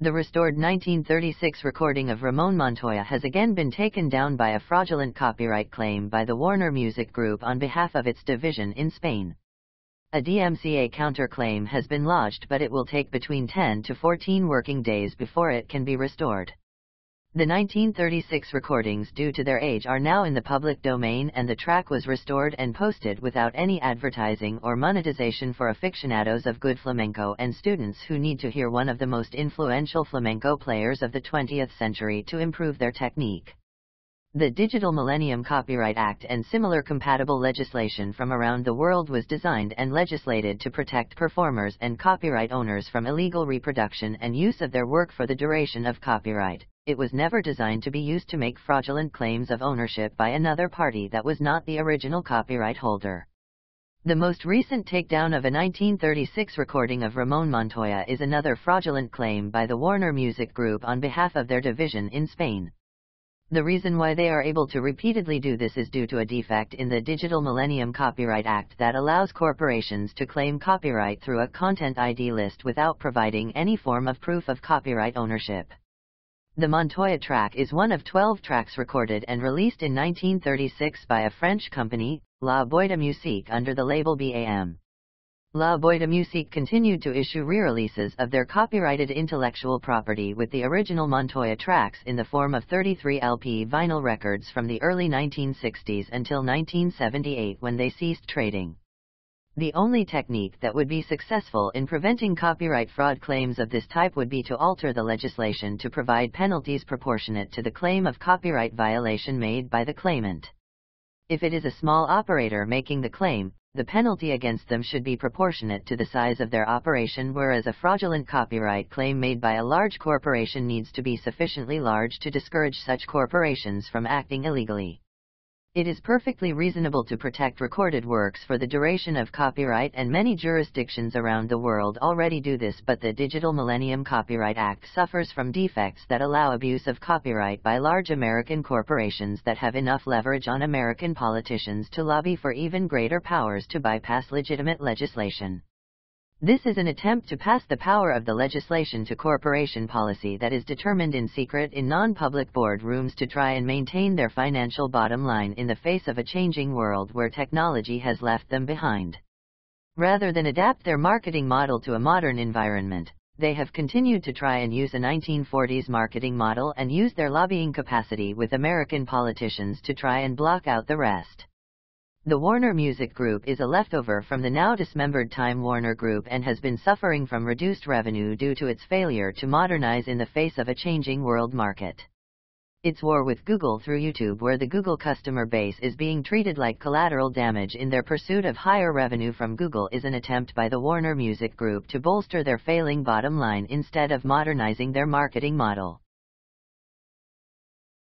The restored 1936 recording of Ramon Montoya has again been taken down by a fraudulent copyright claim by the Warner Music Group on behalf of its division in Spain. A DMCA counterclaim has been lodged, but it will take between 10 to 14 working days before it can be restored. The 1936 recordings, due to their age, are now in the public domain, and the track was restored and posted without any advertising or monetization for aficionados of good flamenco and students who need to hear one of the most influential flamenco players of the 20th century to improve their technique. The Digital Millennium Copyright Act and similar compatible legislation from around the world was designed and legislated to protect performers and copyright owners from illegal reproduction and use of their work for the duration of copyright. It was never designed to be used to make fraudulent claims of ownership by another party that was not the original copyright holder. The most recent takedown of a 1936 recording of Ramon Montoya is another fraudulent claim by the Warner Music Group on behalf of their division in Spain. The reason why they are able to repeatedly do this is due to a defect in the Digital Millennium Copyright Act that allows corporations to claim copyright through a content ID list without providing any form of proof of copyright ownership. The Montoya track is one of 12 tracks recorded and released in 1936 by a French company, La Boîte de Musique, under the label BAM. La Boîte de Musique continued to issue re-releases of their copyrighted intellectual property with the original Montoya tracks in the form of 33 LP vinyl records from the early 1960s until 1978, when they ceased trading. The only technique that would be successful in preventing copyright fraud claims of this type would be to alter the legislation to provide penalties proportionate to the claim of copyright violation made by the claimant. If it is a small operator making the claim, the penalty against them should be proportionate to the size of their operation, whereas a fraudulent copyright claim made by a large corporation needs to be sufficiently large to discourage such corporations from acting illegally. It is perfectly reasonable to protect recorded works for the duration of copyright, and many jurisdictions around the world already do this, but the Digital Millennium Copyright Act suffers from defects that allow abuse of copyright by large American corporations that have enough leverage on American politicians to lobby for even greater powers to bypass legitimate legislation. This is an attempt to pass the power of the legislation to corporation policy that is determined in secret in non-public boardrooms to try and maintain their financial bottom line in the face of a changing world where technology has left them behind. Rather than adapt their marketing model to a modern environment, they have continued to try and use a 1940s marketing model and use their lobbying capacity with American politicians to try and block out the rest. The Warner Music Group is a leftover from the now dismembered Time Warner Group and has been suffering from reduced revenue due to its failure to modernize in the face of a changing world market. Its war with Google through YouTube, where the Google customer base is being treated like collateral damage in their pursuit of higher revenue from Google, is an attempt by the Warner Music Group to bolster their failing bottom line instead of modernizing their marketing model.